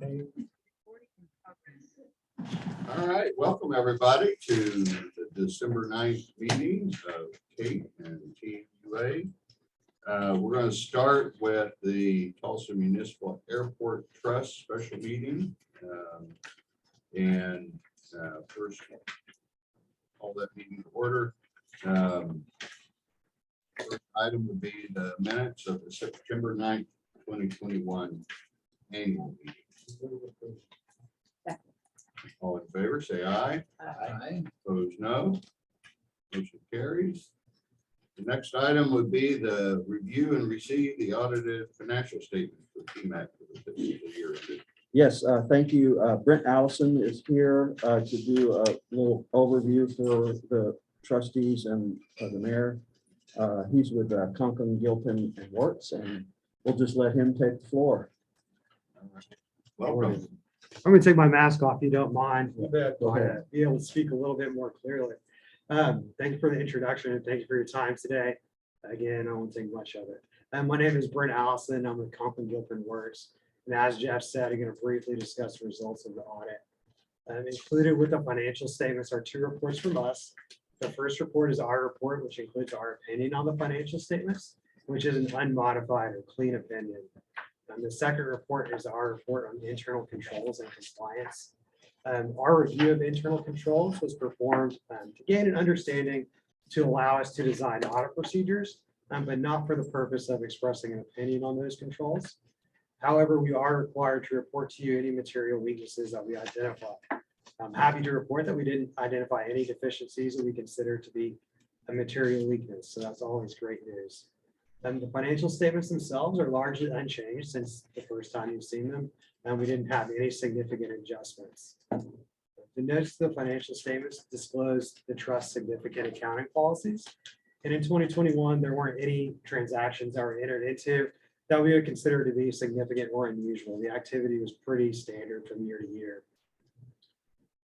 All right, welcome everybody to the December 9th meeting of TAIT and TUA. We're going to start with the Tulsa Municipal Airport Trust special meeting. First, call that meeting to order. First item would be the minutes of the September 9th, 2021 annual meeting. All in favor, say aye. Aye. Opposed, no. Motion carries. The next item would be the review and receive the audited financial statement for TMAC for the fiscal year ended. Yes, thank you. Brent Allison is here to do a little overview for the trustees and the mayor. He's with Conklin, Gilpin, and Wertz, and we'll just let him take the floor. Welcome. I'm gonna take my mask off, if you don't mind. Go ahead. Be able to speak a little bit more clearly. Thank you for the introduction and thank you for your time today. Again, I won't take much of it. My name is Brent Allison. I'm with Conklin, Gilpin, Wertz. And as Jeff said, I'm going to briefly discuss the results of the audit. Included with the financial statements are two reports from us. The first report is our report, which includes our opinion on the financial statements, which is an unmodified or clean opinion. And the second report is our report on internal controls and compliance. Our review of internal controls was performed to gain an understanding to allow us to design audit procedures, but not for the purpose of expressing an opinion on those controls. However, we are required to report to you any material weaknesses that we identify. I'm happy to report that we didn't identify any deficiencies that we consider to be a material weakness. So that's always great news. The financial statements themselves are largely unchanged since the first time you've seen them, and we didn't have any significant adjustments. The notes to the financial statements disclose the trust's significant accounting policies. And in 2021, there weren't any transactions that were entered into that we would consider to be significant or unusual. The activity was pretty standard from year to year.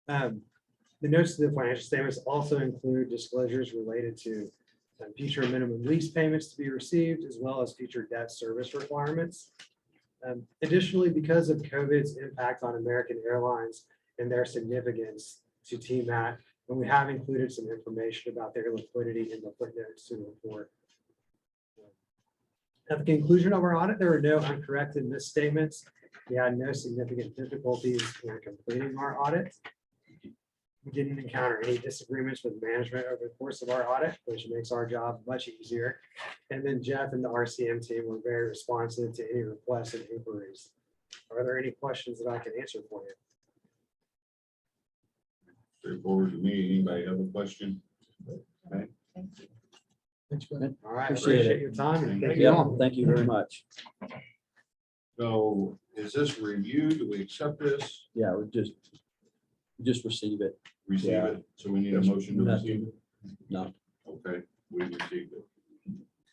The notes to the financial statements also include disclosures related to future minimum lease payments to be received, as well as future debt service requirements. Additionally, because of COVID's impact on American Airlines and their significance to TMAC, and we have included some information about their liquidity in the footnotes to the report. At the conclusion of our audit, there were no uncorrected misstatements. We had no significant difficulties in completing our audit. We didn't encounter any disagreements with management over the course of our audit, which makes our job much easier. And then Jeff and the RCM team were very responsive to any requests and inquiries. Are there any questions that I can answer for you? Straightforward to me. Anybody have a question? Okay. Thanks, Brent. All right, Appreciate appreciate it. your time. and thank you Yeah, all. thank you very much. So is this review? Do we accept this? Yeah, we just receive it. Receive Yeah. it? So we need a motion to receive it? No. Okay, we received it.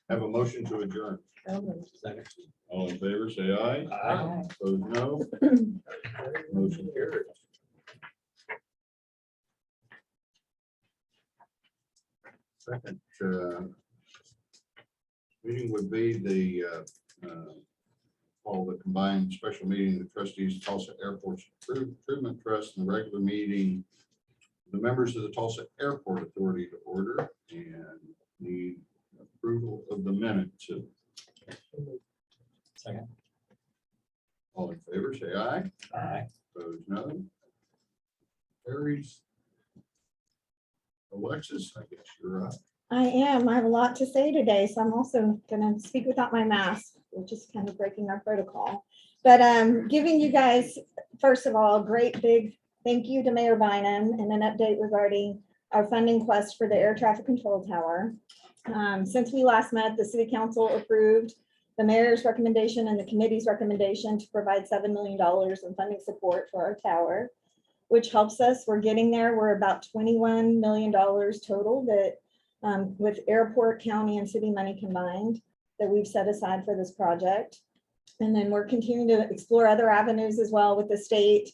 Have a motion to adjourn. Second. All in favor, say aye. Aye. Opposed, no. Motion carries. Second meeting would be the the combined special meeting of the trustees, Tulsa Airport Improvement Trust, and the regular meeting, the members of the Tulsa Airport Authority to order and need approval of the minutes. Second. All in favor, say aye. Aye. Opposed, no. Carries. Alexis, I guess you're up. I am. I have a lot to say today, so I'm also going to speak without my mask, which is kind of breaking our protocol. But giving you guys, first of all, a great big thank you to Mayor Bynum and an update regarding our funding quest for the air traffic control tower. Since we last met, the City Council approved the mayor's recommendation and the committee's recommendation to provide $7 million in funding support for our tower, which helps us. We're getting there. We're about $21 million total that with airport, county, and city money combined that we've set aside for this project. And then we're continuing to explore other avenues as well with the state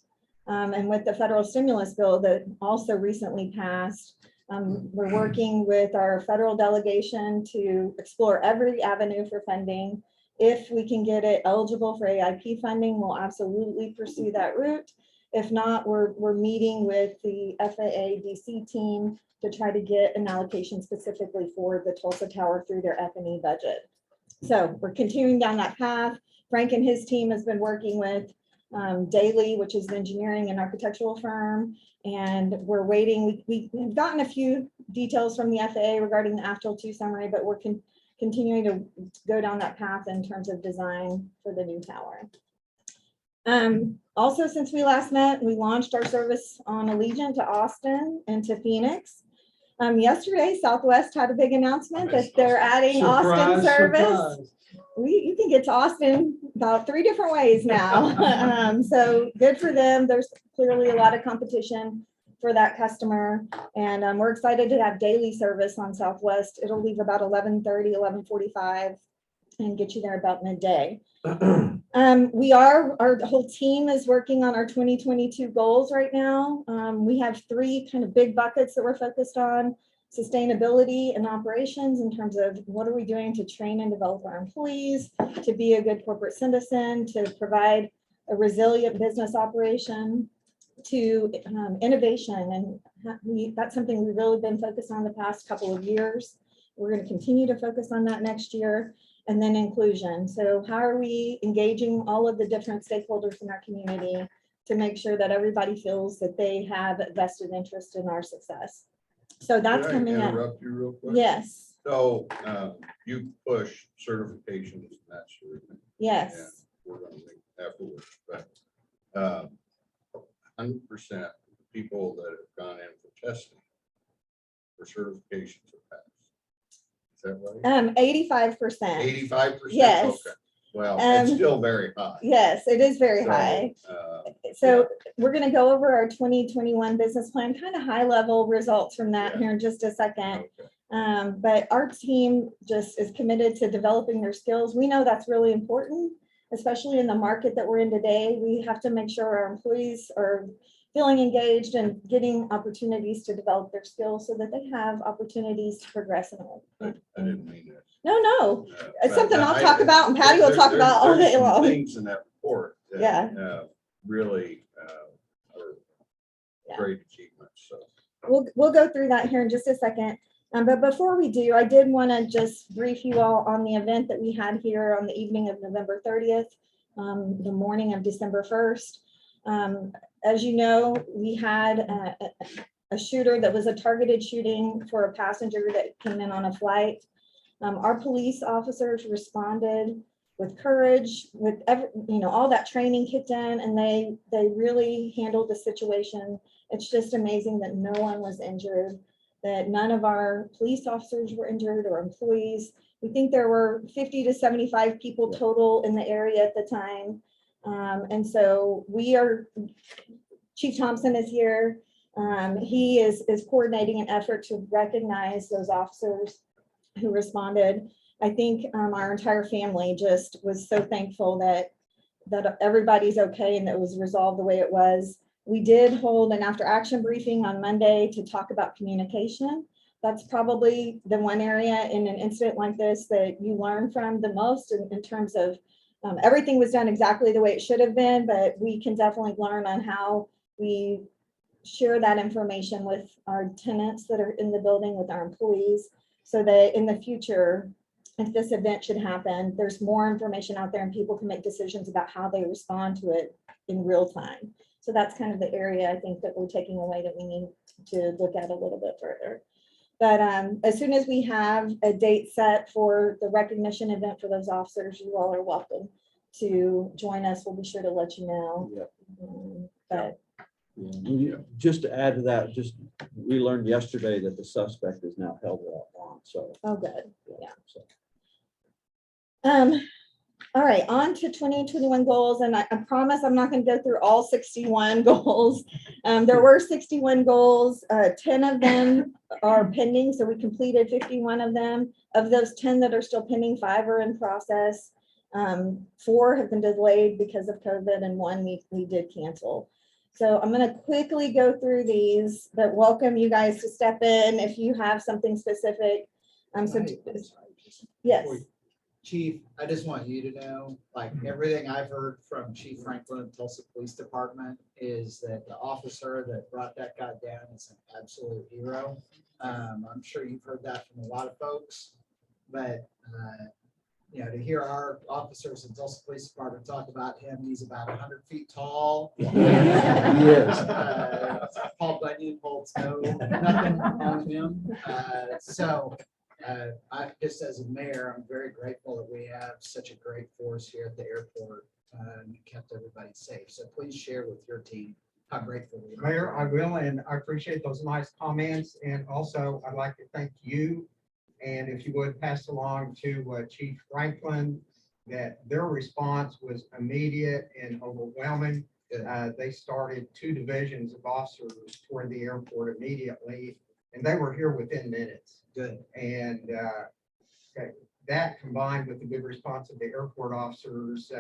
and with the federal stimulus bill that also recently passed. We're working with our federal delegation to explore every avenue for funding. If we can get it eligible for AIP funding, we'll absolutely pursue that route. If not, we're meeting with the FAA DC team to try to get an allocation specifically for the Tulsa Tower through their F&E budget. So we're continuing down that path. Frank and his team has been working with Daly, which is the engineering and architectural firm, and we're waiting. We have gotten a few details from the FAA regarding the AFTL 2 summary, but we're continuing to go down that path in terms of design for the new tower. Also, since we last met, we launched our service on Allegiant to Austin and to Phoenix. Yesterday, Southwest had a big announcement that they're adding Austin service. You can get to Austin about 3 different ways now. So good for them. There's clearly a lot of competition for that customer. And we're excited to have daily service on Southwest. It'll leave about 11:30, 11:45 and get you there about midday. Our whole team is working on our 2022 goals right now. We have 3 kind of big buckets that we're focused on: sustainability and operations, in terms of what are we doing to train and develop our employees, to be a good corporate citizen, to provide a resilient business operation, to innovation. And that's something we've really been focused on the past couple of years. We're going to continue to focus on that next year. And then inclusion. So how are we engaging all of the different stakeholders in our community to make sure that everybody feels that they have a vested interest in our success? So that's coming up. Interrupt you real quick? Yes. So you push certifications, and that sort of thing. Yes. And we're going to make afterwards, but 100% of the people that have gone in for testing for certifications are passed. Is that right? 85%. 85%? Yes. Okay. Well, it's still very high. Yes, it is very So, high. So we're going to go over our 2021 business plan, kind of high level results from that here in just a second. Okay. But our team just is committed to developing their skills. We know that's really important, especially in the market that we're in today. We have to make sure our employees are feeling engaged and getting opportunities to develop their skills so that they have opportunities to progress in it. I didn't mean that. No. It's But something I'll I- talk about and Patty will talk about all there's day some long. Things in that report that Yeah. really are Yeah. great achievements. So We'll go through that here in just a second. But before we do, I did want to just brief you all on the event that we had here on the evening of November 30th, the morning of December 1st. As you know, we had a shooter that was a targeted shooting for a passenger that came in on a flight. Our police officers responded with courage, with all that training kicked in, and they really handled the situation. It's just amazing that no one was injured, that none of our police officers were injured or employees. We think there were 50 to 75 people total in the area at the time. And so Chief Thompson is here. He is coordinating an effort to recognize those officers who responded. I think our entire family just was so thankful that everybody's okay and that it was resolved the way it was. We did hold an after action briefing on Monday to talk about communication. That's probably the one area in an incident like this that you learn from the most in terms of everything was done exactly the way it should have been, but we can definitely learn on how we share that information with our tenants that are in the building, with our employees, so that in the future, if this event should happen, there's more information out there and people can make decisions about how they respond to it in real time. So that's kind of the area I think that we're taking away that we need to look at a little bit further. But as soon as we have a date set for the recognition event for those officers, you all are welcome to join us. We'll be sure to let you know. Yep. But Just to add to that, we learned yesterday that the suspect is now held without bond. So oh, good. Yeah. So. All right, on to 2021 goals, and I promise I'm not going to go through all 61 goals. There were 61 goals. 10 of them are pending, so we completed 51 of them. Of those 10 that are still pending, 5 are in process. 4 have been delayed because of COVID, and 1 we did cancel. So I'm going to quickly go through these, but welcome you guys to step in if you have something specific. Yes. Chief, I just want you to know, like, everything I've heard from Chief Franklin of Tulsa Police Department is that the officer that brought that guy down is an absolute hero. I'm sure you've heard that from a lot of folks, but, you know, to hear our officers in Tulsa Police Department talk about him, he's about 100 feet tall. Yes. Paul Bunyan holds nothing on him. I just as a mayor, I'm very grateful that we have such a great force here at the airport and kept everybody safe. So please share with your team how grateful we are. Mayor, I will, and I appreciate those nice comments. And also, I'd like to thank you. And if you would pass along to Chief Franklin that their response was immediate and overwhelming. They started 2 divisions of officers toward the airport immediately, and they were here within minutes. Good. And that combined with the good response of the airport officers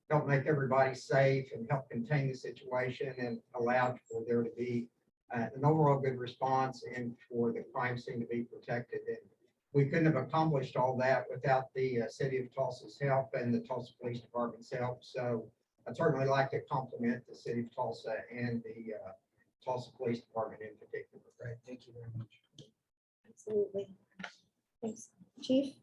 helped make everybody safe and help contain the situation and allowed for there to be an overall good response and for the crime scene to be protected. And we couldn't have accomplished all that without the city of Tulsa's help and the Tulsa Police Department's help. So I'd certainly like to compliment the city of Tulsa and the Tulsa Police Department in particular. Great. Thank you very much. Absolutely. Thanks, Chief.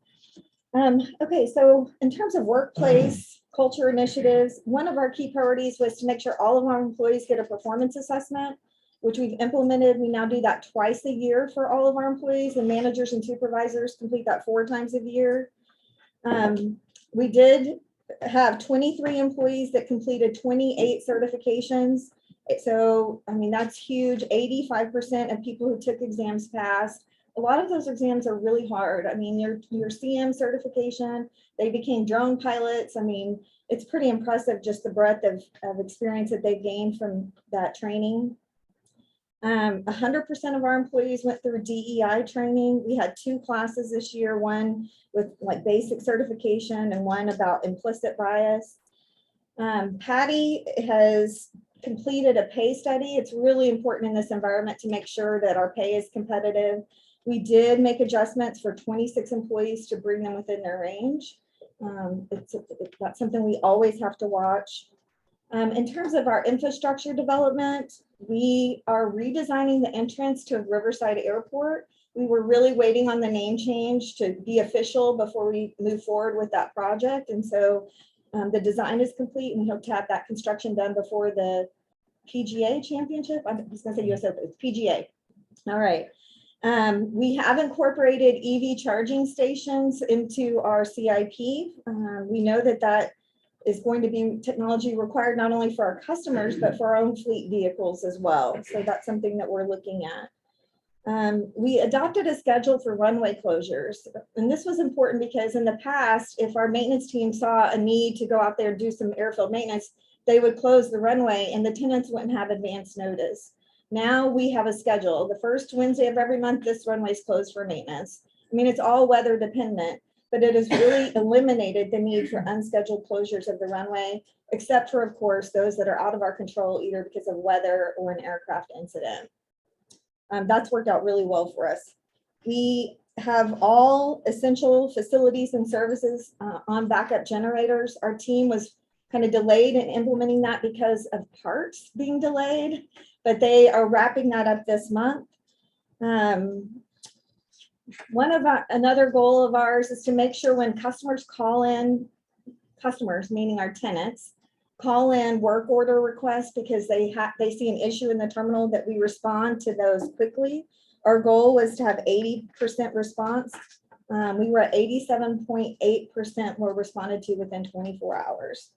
Okay, so in terms of workplace culture initiatives, one of our key priorities was to make sure all of our employees get a performance assessment, which we've implemented. We now do that twice a year for all of our employees, and managers and supervisors complete that 4 times a year. We did have 23 employees that completed 28 certifications. So, I mean, that's huge. 85% of people who took exams passed. A lot of those exams are really hard. I mean, your CM certification, they became drone pilots. I mean, it's pretty impressive just the breadth of experience that they've gained from that training. 100% of our employees went through DEI training. We had 2 classes this year, one with like basic certification and one about implicit bias. Patty has completed a pay study. It's really important in this environment to make sure that our pay is competitive. We did make adjustments for 26 employees to bring them within their range. That's something we always have to watch. In terms of our infrastructure development, we are redesigning the entrance to Riverside Airport. We were really waiting on the name change to be official before we move forward with that project. And so the design is complete, and we hope to have that construction done before the PGA championship. I'm just gonna say US Open, it's PGA. All right. We have incorporated EV charging stations into our CIP. We know that that is going to be technology required not only for our customers, but for our own fleet vehicles as well. So that's something that we're looking at. We adopted a schedule for runway closures. And this was important because in the past, if our maintenance team saw a need to go out there and do some airfield maintenance, they would close the runway and the tenants wouldn't have advance notice. Now we have a schedule. The first Wednesday of every month, this runway is closed for maintenance. I mean, it's all weather dependent, but it has really eliminated the need for unscheduled closures of the runway, except for, of course, those that are out of our control, either because of weather or an aircraft incident. That's worked out really well for us. We have all essential facilities and services on backup generators. Our team was kind of delayed in implementing that because of parts being delayed, but they are wrapping that up this month. Another goal of ours is to make sure when customers call in, customers meaning our tenants, call in work order requests because they see an issue in the terminal, that we respond to those quickly. Our goal was to have 80% response. We were at 87.8% were responded to within 24 hours.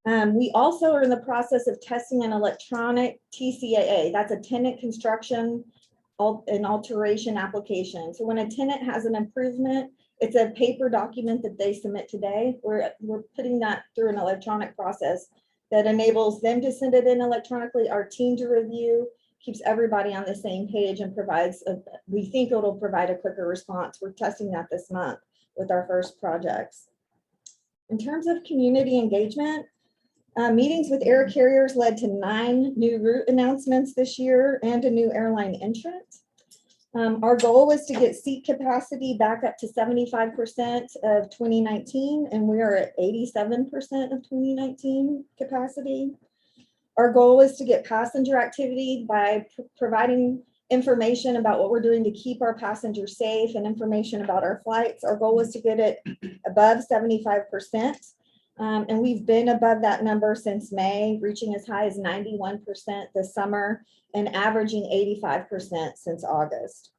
We also are in the process of testing an electronic TCAA. That's a tenant construction and alteration application. So when a tenant has an improvement, it's a paper document that they submit today. We're putting that through an electronic process that enables them to send it in electronically, our team to review, keeps everybody on the same page, and provides, we think it'll provide a quicker response. We're testing that this month with our first projects. In terms of community engagement, meetings with air carriers led to 9 new route announcements this year and a new airline entrant. Our goal was to get seat capacity back up to 75% of 2019, and we are at 87% of 2019 capacity. Our goal is to get passenger activity by providing information about what we're doing to keep our passengers safe and information about our flights. Our goal was to get it above 75%. And we've been above that number since May, reaching as high as 91% this summer and averaging 85% since August.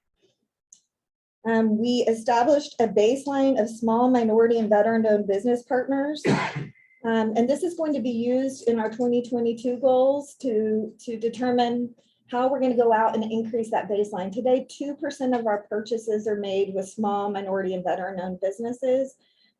We established a baseline of small minority and veteran-owned business partners. And this is going to be used in our 2022 goals to determine how we're going to go out and increase that baseline. Today, 2% of our purchases are made with small minority and veteran-owned businesses.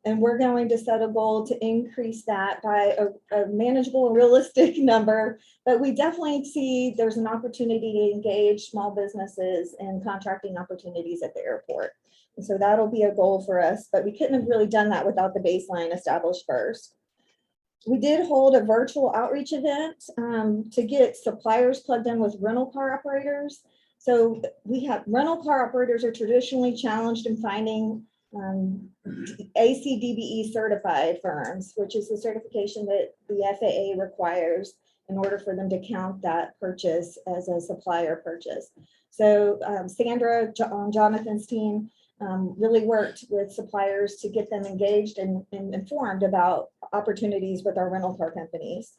And we're going to set a goal to increase that by a manageable and realistic number. But we definitely see there's an opportunity to engage small businesses and contracting opportunities at the airport. And so that'll be a goal for us, but we couldn't have really done that without the baseline established first. We did hold a virtual outreach event to get suppliers plugged in with rental car operators. So we have rental car operators are traditionally challenged in finding ACDBE certified firms, which is the certification that the FAA requires in order for them to count that purchase as a supplier purchase. So Sandra on Jonathan's team really worked with suppliers to get them engaged and informed about opportunities with our rental car companies.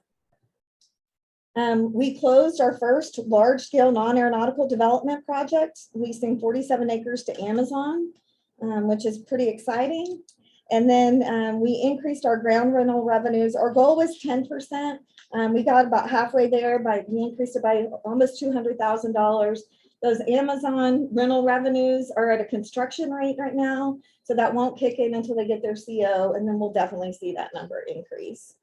We closed our first large-scale non-aeronautical development project, leasing 47 acres to Amazon, which is pretty exciting. And then we increased our ground rental revenues. Our goal was 10%. We got about halfway there we increased it by almost $200,000. Those Amazon rental revenues are at a construction rate right now, so that won't kick in until they get their CO, and then we'll definitely see that number increase.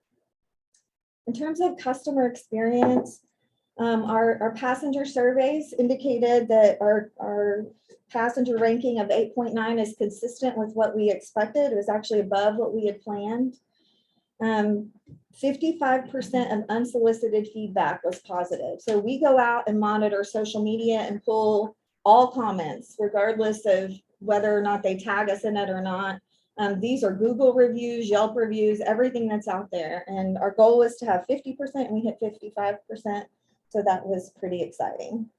In terms of customer experience, our passenger surveys indicated that our passenger ranking of 8.9 is consistent with what we expected. It was actually above what we had planned. 55% of unsolicited feedback was positive. So we go out and monitor social media and pull all comments, regardless of whether or not they tag us in it or not. These are Google reviews, Yelp reviews, everything that's out there. And our goal was to have 50%, and we hit 55%. So that was pretty exciting.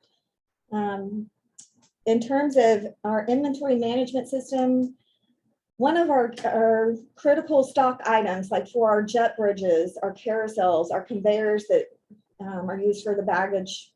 In terms of our inventory management system, one of our critical stock items, like for our jet bridges, our carousels, our conveyors that are used for the baggage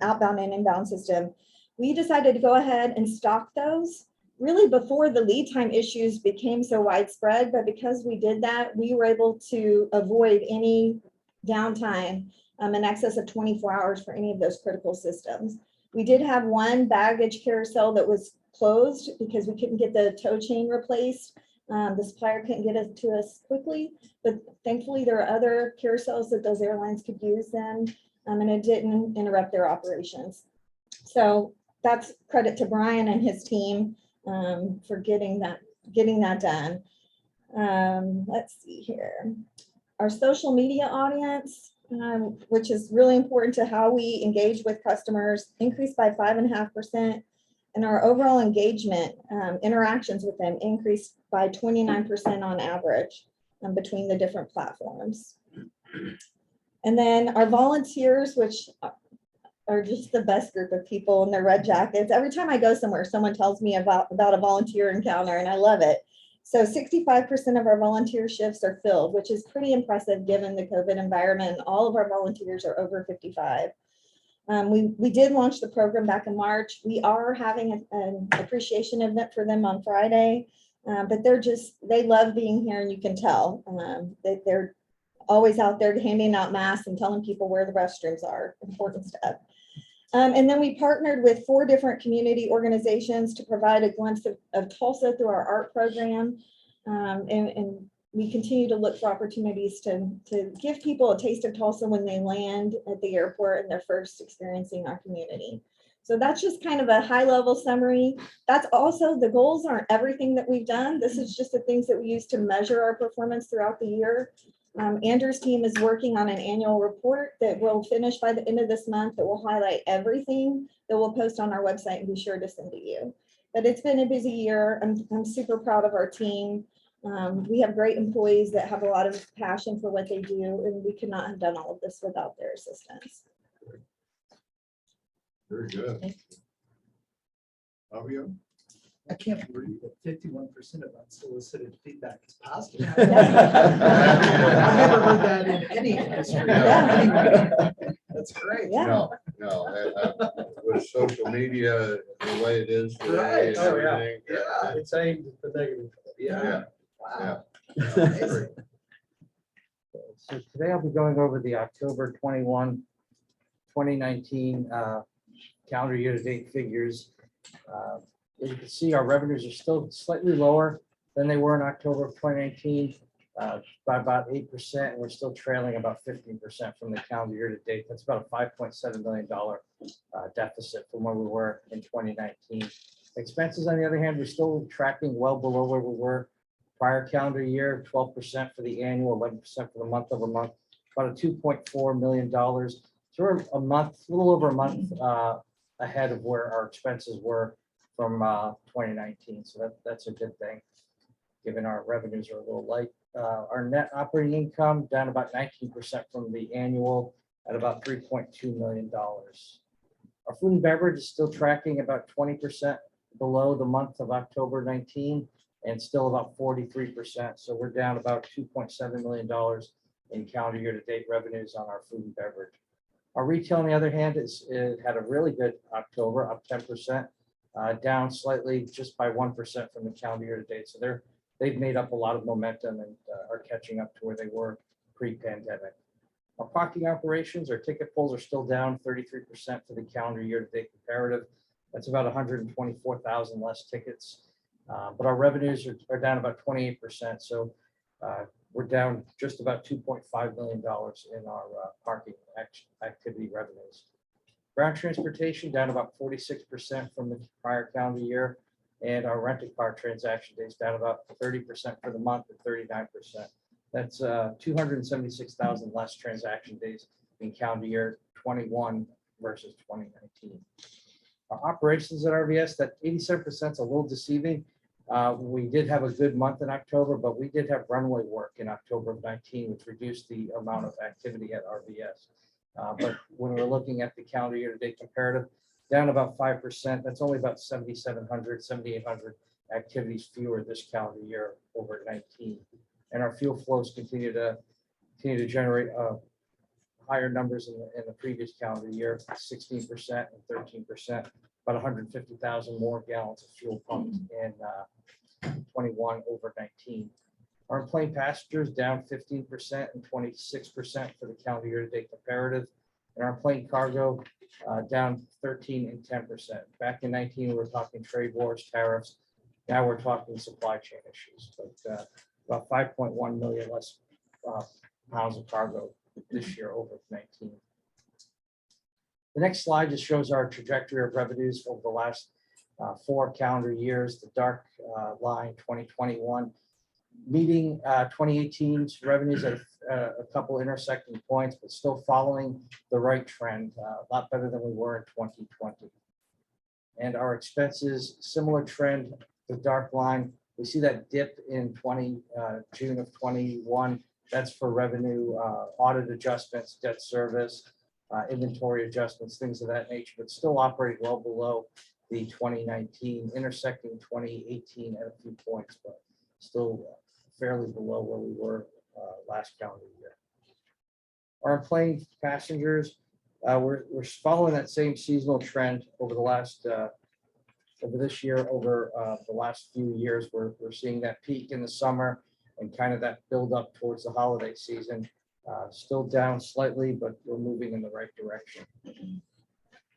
outbound and inbound system, we decided to go ahead and stock those really before the lead time issues became so widespread. But because we did that, we were able to avoid any downtime in excess of 24 hours for any of those critical systems. We did have one baggage carousel that was closed because we couldn't get the tow chain replaced. The supplier couldn't get it to us quickly, but thankfully there are other carousels that those airlines could use then, and it didn't interrupt their operations. So that's credit to Brian and his team for getting that done. Let's see here. Our social media audience, which is really important to how we engage with customers, increased by 5.5%. And our overall engagement, interactions with them increased by 29% on average between the different platforms. And then our volunteers, which are just the best group of people in their red jackets. Every time I go somewhere, someone tells me about a volunteer encounter, and I love it. So 65% of our volunteer shifts are filled, which is pretty impressive given the COVID environment. All of our volunteers are over 55. We did launch the program back in March. We are having an appreciation event for them on Friday, but they love being here, and you can tell they're always out there handing out masks and telling people where the restrooms are, important stuff. And then we partnered with 4 different community organizations to provide a glimpse of Tulsa through our art program. And we continue to look for opportunities to give people a taste of Tulsa when they land at the airport and they're first experiencing our community. So that's just kind of a high level summary. That's also, the goals aren't everything that we've done. This is just the things that we use to measure our performance throughout the year. Andrew's team is working on an annual report that will finish by the end of this month that will highlight everything that we'll post on our website and be sure to send to you. But it's been a busy year. I'm super proud of our team. We have great employees that have a lot of passion for what they do, and we could not have done all of this without their assistance. Very good. Fabio? I can't believe that 51% of unsolicited feedback is positive. Yeah. I've never heard that in any industry. Yeah. That's great. Yeah. No, with social media the way it is today and Right. Oh, yeah. everything. Yeah. It's aimed at the negative. Yeah. Yeah. Wow. Amazing. So today I'll be going over the October 21, 2019 calendar year-to-date figures. As you can see, our revenues are still slightly lower than they were in October of 2019 by about 8%, and we're still trailing about 15% from the calendar year-to-date. That's about a $5.7 million deficit from where we were in 2019. Expenses, on the other hand, we're still tracking well below where we were prior calendar year, 12% for the annual, 11% for the month over month, about a $2.4 million. So we're a little over a month ahead of where our expenses were from 2019. So that's a good thing, given our revenues are a little light. Our net operating income down about 19% from the annual at about $3.2 million. Our food and beverage is still tracking about 20% below the month of October 19 and still about 43%. So we're down about $2.7 million in calendar year-to-date revenues on our food and beverage. Our retail, on the other hand, it had a really good October, up 10%, down slightly just by 1% from the calendar year-to-date. So they've made up a lot of momentum and are catching up to where they were pre-pandemic. Our parking operations, our ticket pulls are still down 33% for the calendar year-to-date comparative. That's about 124,000 less tickets. But our revenues are down about 28%. So we're down just about $2.5 million in our parking activity revenues. Ground transportation down about 46% from the prior calendar year. And our rental car transaction days down about 30% for the month and 39%. That's 276,000 less transaction days in calendar year 21 versus 2019. Our operations at RVS, that 87% is a little deceiving. We did have a good month in October, but we did have runway work in October of 19, which reduced the amount of activity at RVS. But when we're looking at the calendar year-to-date comparative, down about 5%. That's only about 7,700, 7,800 activities fewer this calendar year over 19. And our fuel flows continue to generate higher numbers in the previous calendar year, 16% and 13%, about 150,000 more gallons of fuel pumped in 21 over 19. Our plane passengers down 15% and 26% for the calendar year-to-date comparative. And our plane cargo down 13 and 10%. Back in 19, we were talking trade wars, tariffs. Now we're talking supply chain issues. But about 5.1 million less pounds of cargo this year over 19. The next slide just shows our trajectory of revenues over the last 4 calendar years. The dark line, 2021, meeting 2018's revenues at a couple intersecting points, but still following the right trend, a lot better than we were in 2020. And our expenses, similar trend, the dark line. We see that dip in June of 21. That's for revenue, audit adjustments, debt service, inventory adjustments, things of that nature, but still operating well below the 2019, intersecting 2018 at a few points, but still fairly below where we were last calendar year. Our plane passengers, we're following that same seasonal trend over the last over this year, over the last few years. We're seeing that peak in the summer and kind of that build up towards the holiday season. Still down slightly, but we're moving in the right direction.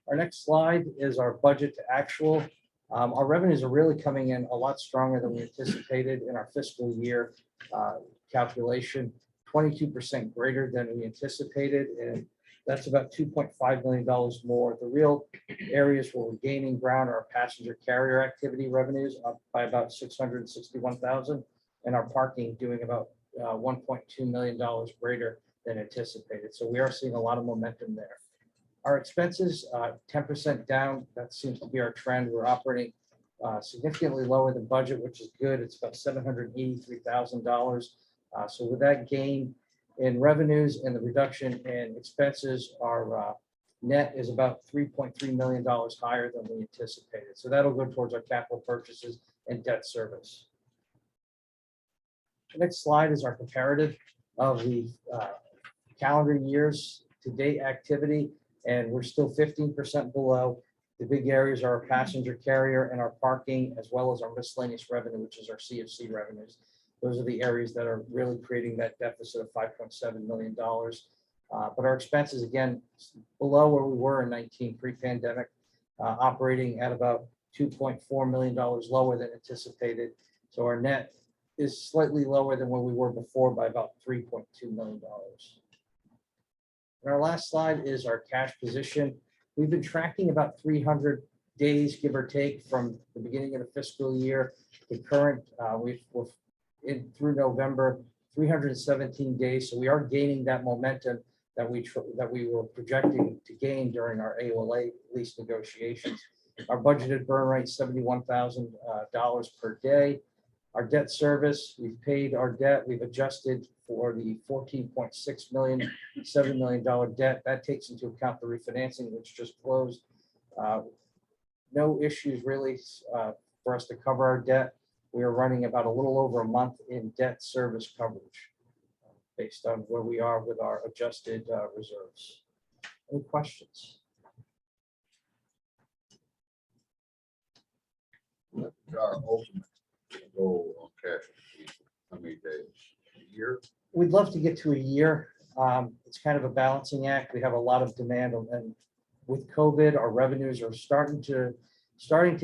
Our next slide is our budget to actual. Our revenues are really coming in a lot stronger than we anticipated in our fiscal year calculation, 22% greater than we anticipated, and that's about $2.5 million more. The real areas where we're gaining ground are our passenger carrier activity revenues, up by about $661,000, and our parking doing about $1.2 million greater than anticipated. So we are seeing a lot of momentum there. Our expenses, 10% down. That seems to be our trend. We're operating significantly lower than budget, which is good. It's about $783,000. So with that gain in revenues and the reduction in expenses, our net is about $3.3 million higher than we anticipated. So that'll go towards our capital purchases and debt service. The next slide is our comparative of the calendar years to date activity, and we're still 15% below. The big areas are our passenger carrier and our parking, as well as our miscellaneous revenue, which is our CFC revenues. Those are the areas that are really creating that deficit of $5.7 million. But our expenses, again, below where we were in 19 pre-pandemic, operating at about $2.4 million lower than anticipated. So our net is slightly lower than where we were before by about $3.2 million. And our last slide is our cash position. We've been tracking about 300 days, give or take, from the beginning of the fiscal year to current. We're through November, 317 days. So we are gaining that momentum that we were projecting to gain during our AOLA lease negotiations. Our budgeted burn rate $71,000 per day. Our debt service, we've paid our debt. We've adjusted for the $14.6 million, $7 million debt. That takes into account the refinancing, which just closed. No issues really for us to cover our debt. We are running about a little over a month in debt service coverage based on where we are with our adjusted reserves. Any questions? What is our ultimate goal on cash? How many days? A year? We'd love to get to a year. It's kind of a balancing act. We have a lot of demand, and with COVID, our revenues are starting to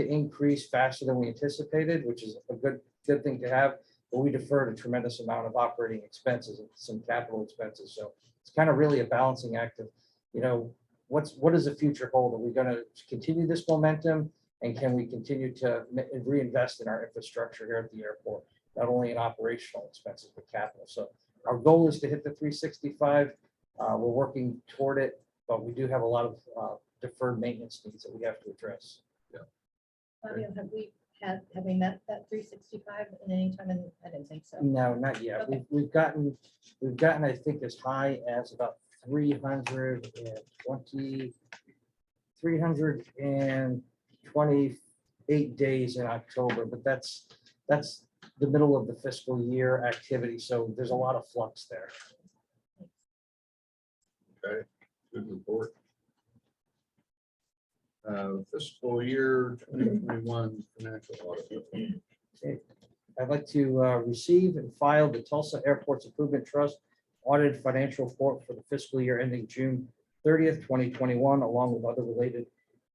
increase faster than we anticipated, which is a good thing to have. But we deferred a tremendous amount of operating expenses and some capital expenses. So it's kind of really a balancing act of, what does the future hold? Are we going to continue this momentum? And can we continue to reinvest in our infrastructure here at the airport, not only in operational expenses, but capital? So our goal is to hit the 365. We're working toward it, but we do have a lot of deferred maintenance needs that we have to address. Fabio, have we met that 365 in any time? I didn't think so. No, not yet. Okay. We've gotten, I think, as high as about 328 days in October, but that's the middle of the fiscal year activity. So there's a lot of flux there. Okay, good report. Fiscal year 2021 financial audit. Okay. I'd like to receive and file the Tulsa Airports Improvement Trust audited financial report for the fiscal year ending June 30th, 2021, along with other related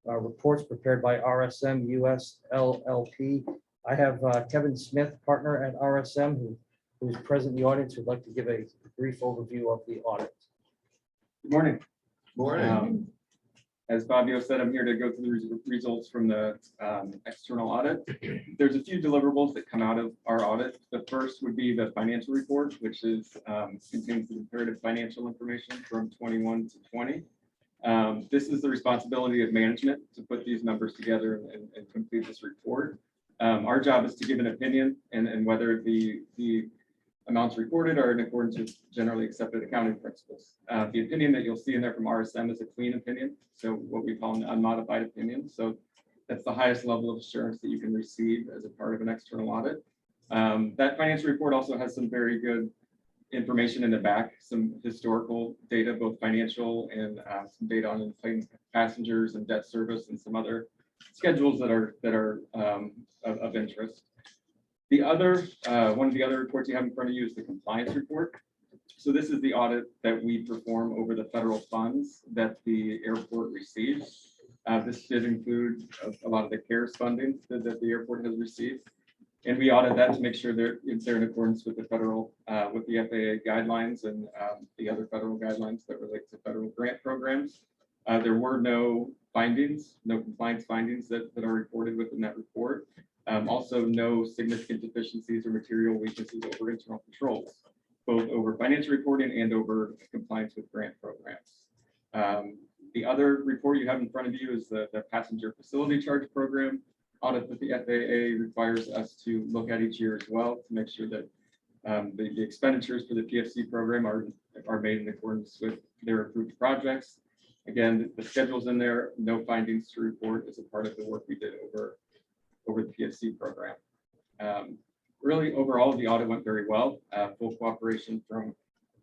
reports prepared by RSM US LLP. I have Kevin Smith, partner at RSM, who is present in the audience, who'd like to give a brief overview of the audit. Good morning. Morning. As Fabio said, I'm here to go through the results from the external audit. There's a few deliverables that come out of our audit. The first would be the financial report, which is contains the comparative financial information from 21 to 20. This is the responsibility of management to put these numbers together and complete this report. Our job is to give an opinion and whether the amounts reported are in accordance with generally accepted accounting principles. The opinion that you'll see in there from RSM is a clean opinion, so what we call an unmodified opinion. So that's the highest level of assurance that you can receive as a part of an external audit. That financial report also has some very good information in the back, some historical data, both financial and some data on plane passengers and debt service and some other schedules that are of interest. The other, one of the other reports you have in front of you is the compliance report. So this is the audit that we perform over the federal funds that the airport receives. This did include a lot of the CARES funding that the airport has received. And we audit that to make sure they're in accordance with the federal, with the FAA guidelines and the other federal guidelines that relate to federal grant programs. There were no findings, no compliance findings that are reported within that report. Also, no significant deficiencies or material weaknesses over internal controls. both over financial reporting and over compliance with grant programs. The other report you have in front of you is the passenger facility charge program audit that the FAA requires us to look at each year as well to make sure that the expenditures for the PFC program are made in accordance with their approved projects. Again, the schedule's in there, no findings to report as a part of the work we did over the PFC program. Really, overall, the audit went very well. Full cooperation from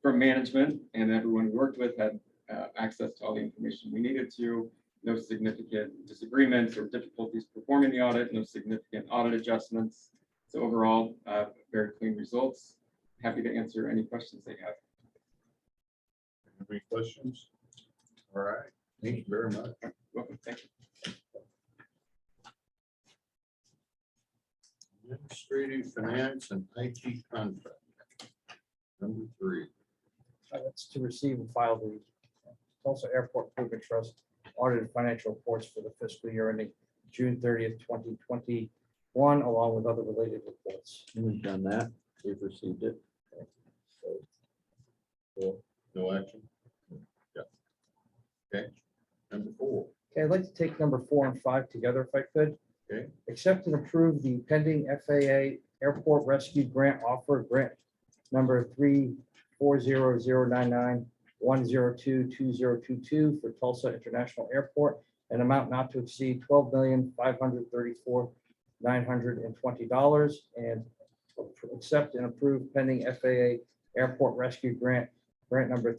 management, and everyone we worked with had access to all the information we needed to. No significant disagreements or difficulties performing the audit, no significant audit adjustments. So overall, very clean results. Happy to answer any questions they have. Any questions? All right, thank you very much. Welcome, thank you. Administrative finance and IT contract. Number 3. That's to receive and file the Tulsa Airport Improvement Trust audited financial reports for the fiscal year ending June 30th, 2021, along with other related reports. We've done that. We've received it. No action? Yeah. Okay, number 4. Okay, I'd like to take number 4 and 5 together if I could. Okay. Accept and approve the pending FAA Airport Rescue Grant Offer Grant number 3400991022022 for Tulsa International Airport, an amount not to exceed $12,534,920, and accept and approve pending FAA Airport Rescue Grant number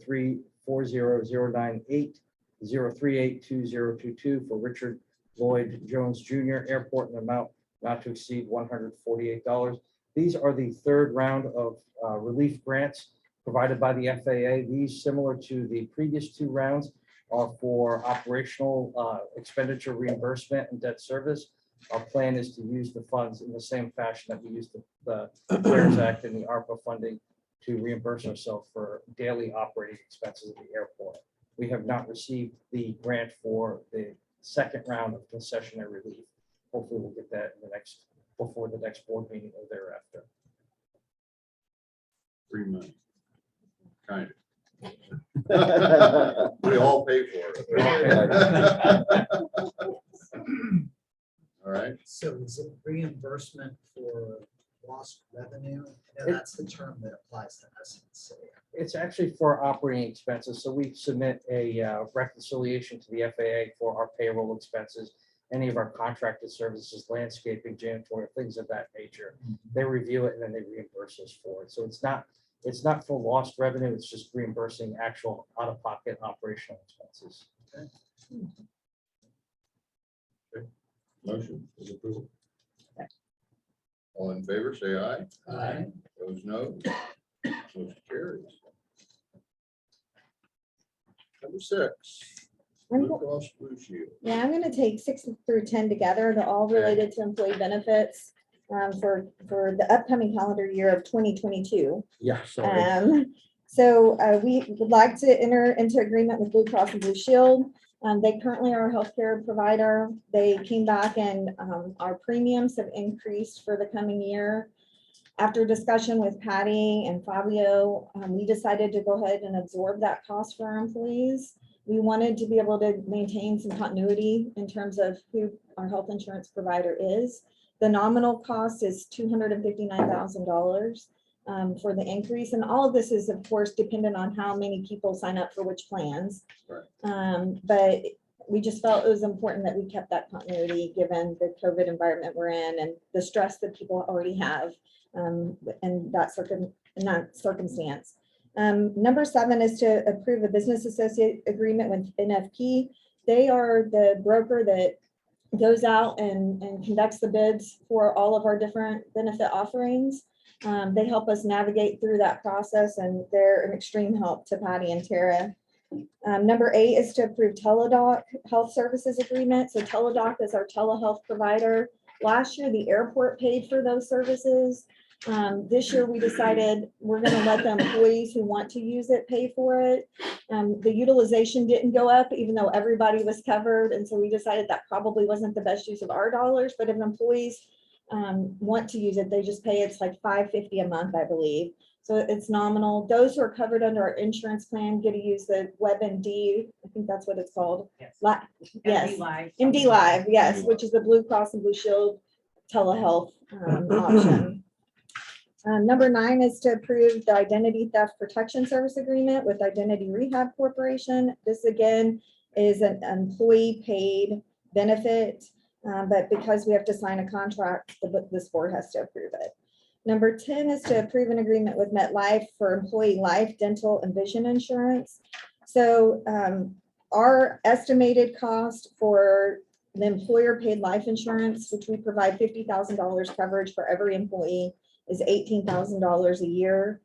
3400980382022 for Richard Lloyd Jones Jr. Airport, an amount not to exceed $148. These are the third round of relief grants provided by the FAA. These, similar to the previous 2 rounds, are for operational expenditure reimbursement and debt service. Our plan is to use the funds in the same fashion that we used the CARES Act and the ARPA funding to reimburse ourselves for daily operating expenses at the airport. We have not received the grant for the second round of concessionary relief. Hopefully we'll get that in before the next board meeting or thereafter. Free money. Kind of. We all pay for it. All right, So is it reimbursement for lost revenue? I know that's the term that applies to us in the city. It's actually for operating expenses. So we submit a reconciliation to the FAA for our payroll expenses, any of our contracted services, landscaping, janitorial, things of that nature. They review it and then they reimburse us for it. So it's not for lost revenue. It's just reimbursing actual out-of-pocket operational expenses. motion is approval. All in favor, say aye. Aye. Those no. Motion carries. Number 6. I'm Blue Cross Blue Shield. Yeah, I'm gonna take 6 through 10 together. They're all related to employee benefits for the upcoming calendar year of 2022. Yeah, sorry. So we would like to enter into agreement with Blue Cross and Blue Shield. They currently are a healthcare provider. They came back and our premiums have increased for the coming year. After discussion with Patty and Fabio, we decided to go ahead and absorb that cost for our employees. We wanted to be able to maintain some continuity in terms of who our health insurance provider is. The nominal cost is $259,000 for the increase. And all of this is, of course, dependent on how many people sign up for which plans. Right. But we just felt it was important that we kept that continuity given the COVID environment we're in and the stress that people already have in that circumstance. Number 7 is to approve a business associate agreement with NFP. They are the broker that goes out and conducts the bids for all of our different benefit offerings. They help us navigate through that process, and they're an extreme help to Patty and Tara. Number 8 is to approve Teledoc Health Services Agreement. So Teledoc is our telehealth provider. Last year, the airport paid for those services. This year, we decided we're going to let the employees who want to use it pay for it. The utilization didn't go up, even though everybody was covered. And so we decided that probably wasn't the best use of our dollars. But if employees want to use it, they just pay, it's like $5.50 a month, I believe. So it's nominal. Those who are covered under our insurance plan get to use the WebMD, I think that's what it's called. Yes. Yes, Live. MD Live, yes, MD which is the Blue Cross and Blue Shield telehealth option. Number 9 is to approve the Identity Theft Protection Service Agreement with Identity Rehab Corporation. This again is an employee paid benefit, but because we have to sign a contract, this board has to approve it. Number 10 is to approve an agreement with Metlife for employee life, dental, and vision insurance. So our estimated cost for the employer paid life insurance, which we provide $50,000 coverage for every employee, is $18,000 a year.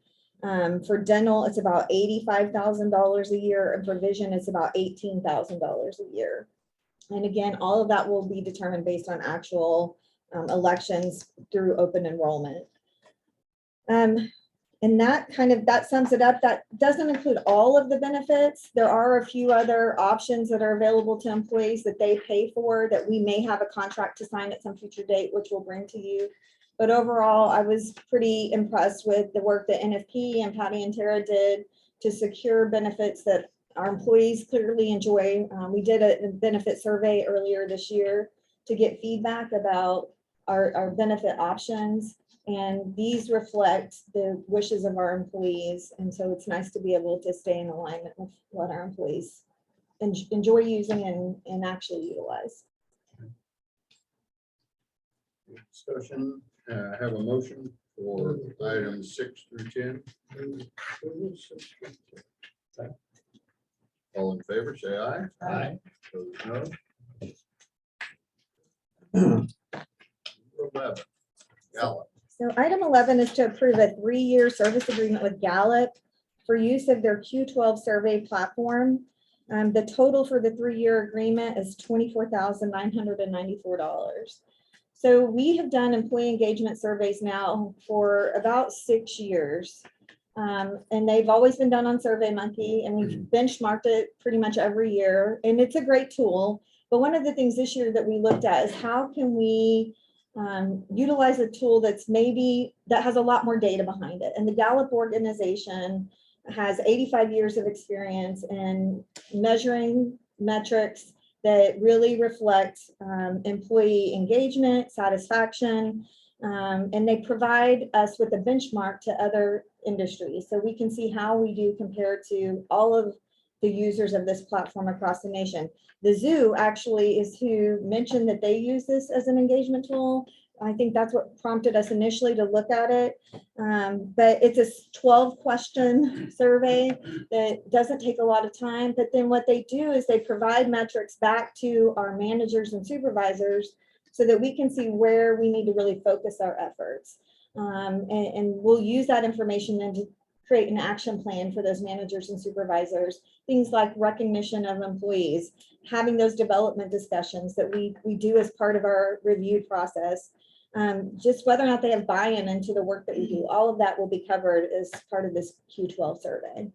For dental, it's about $85,000 a year, and for vision, it's about $18,000 a year. And again, all of that will be determined based on actual elections through open enrollment. And that sums it up. That doesn't include all of the benefits. There are a few other options that are available to employees that they pay for that we may have a contract to sign at some future date, which we'll bring to you. But overall, I was pretty impressed with the work that NFP and Patty and Tara did to secure benefits that our employees clearly enjoy. We did a benefit survey earlier this year to get feedback about our benefit options. And these reflect the wishes of our employees. And so it's nice to be able to stay in alignment with what our employees enjoy using and actually utilize. Discussion, have a motion for items 6 through 10. All in favor, say aye. Aye. Those no. 11, Gallup. So item 11 is to approve a 3-year service agreement with Gallup for use of their Q12 survey platform. The total for the 3-year agreement is $24,994. So we have done employee engagement surveys now for about 6 years. And they've always been done on SurveyMonkey, and we've benchmarked it pretty much every year. And it's a great tool. But one of the things this year that we looked at is how can we utilize a tool that has a lot more data behind it. And the Gallup organization has 85 years of experience in measuring metrics that really reflect employee engagement, satisfaction, and they provide us with a benchmark to other industries. So we can see how we do compared to all of the users of this platform across the nation. The zoo actually is who mentioned that they use this as an engagement tool. I think that's what prompted us initially to look at it. But it's a 12-question survey that doesn't take a lot of time. But then what they do is they provide metrics back to our managers and supervisors so that we can see where we need to really focus our efforts. And we'll use that information then to create an action plan for those managers and supervisors. Things like recognition of employees, having those development discussions that we do as part of our review process. Just whether or not they have buy-in into the work that we do, all of that will be covered as part of this Q12 survey.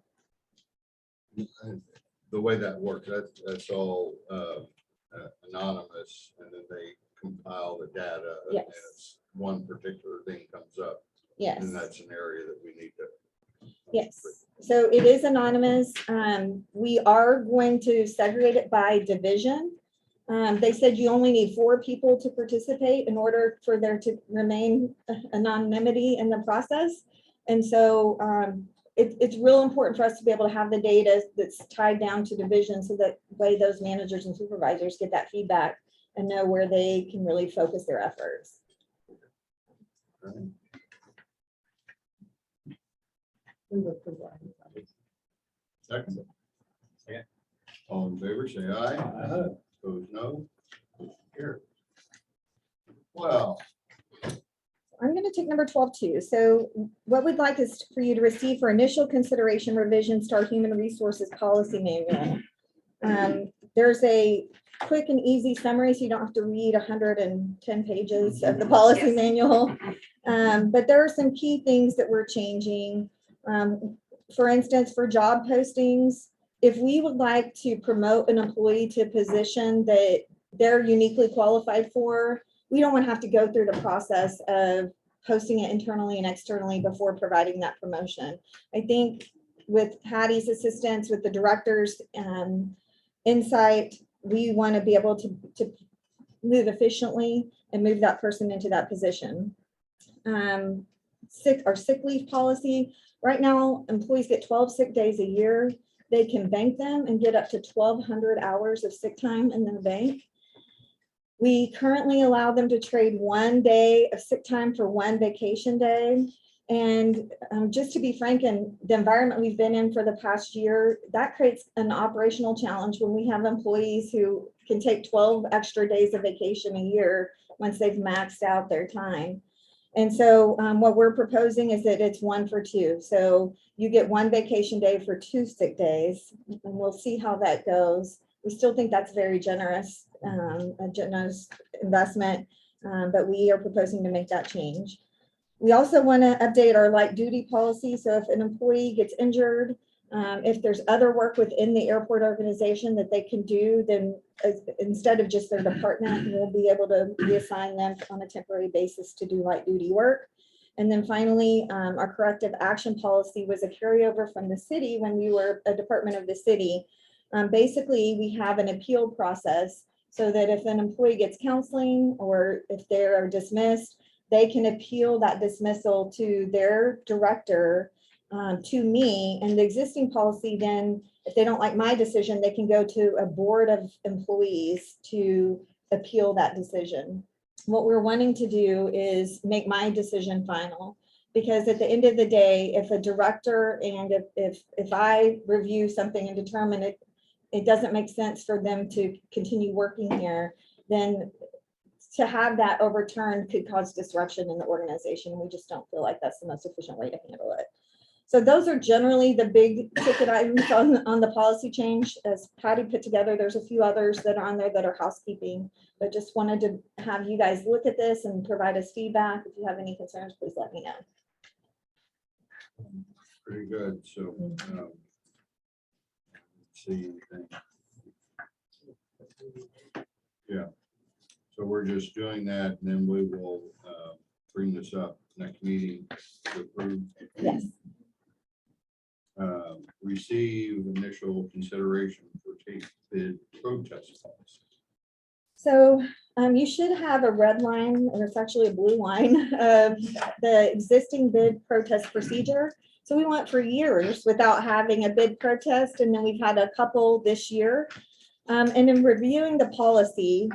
The way that works, that's all anonymous, and then they compile the data. Yes. And it's one particular thing comes up, Yes. and that's an area that we need to. Yes, so it is anonymous. We are going to segregate it by division. They said you only need 4 people to participate in order for there to remain anonymity in the process. And so it's real important for us to be able to have the data that's tied down to division so that way those managers and supervisors get that feedback and know where they can really focus their efforts. Second. All in favor, say aye. Opposed, no. Here. Well, I'm going to take number 12 too. So what we'd like is for you to receive for initial consideration revisions to our human resources policy manual. There's a quick and easy summary, so you don't have to read 110 pages of the policy manual. But there are some key things that we're changing. For instance, for job postings, if we would like to promote an employee to a position that they're uniquely qualified for, we don't want to have to go through the process of posting it internally and externally before providing that promotion. I think with Hattie's assistance, with the director's insight, we want to be able to move efficiently and move that person into that position. Sick leave policy. Right now, employees get 12 sick days a year. They can bank them and get up to 1,200 hours of sick time in the bank. We currently allow them to trade 1 day of sick time for 1 vacation day. And just to be frank, in the environment we've been in for the past year, that creates an operational challenge when we have employees who can take 12 extra days of vacation a year once they've maxed out their time. And so what we're proposing is that it's 1 for 2. So you get 1 vacation day for 2 sick days, and we'll see how that goes. We still think that's very generous, a generous investment, but we are proposing to make that change. We also want to update our light duty policy. So if an employee gets injured, if there's other work within the airport organization that they can do, then instead of just their department, we'll be able to reassign them on a temporary basis to do light duty work. And then finally, our corrective action policy was a carryover from the city when we were a department of the city. Basically, we have an appeal process so that if an employee gets counseling or if they are dismissed, they can appeal that dismissal to their director, to me. And the existing policy, then if they don't like my decision, they can go to a board of employees to appeal that decision. What we're wanting to do is make my decision final, because at the end of the day, if a director and if I review something and determine it doesn't make sense for them to continue working here, then to have that overturned could cause disruption in the organization. We just don't feel like that's the most efficient way to handle it. So those are generally the big ticket items on the policy change. As Patty put together, there's a few others that are on there that are housekeeping, but just wanted to have you guys look at this and provide us feedback. If you have any concerns, please let me know. Pretty good. So, let's see anything. Yeah. So we're just doing that, and then we will bring this up next meeting to approve. Yes. Receive initial consideration for TAIT bid protest policy. So you should have a red line, or it's actually a blue line of the existing bid protest procedure. So we went for years without having a bid protest, and then we've had a couple this year. And in reviewing the policy,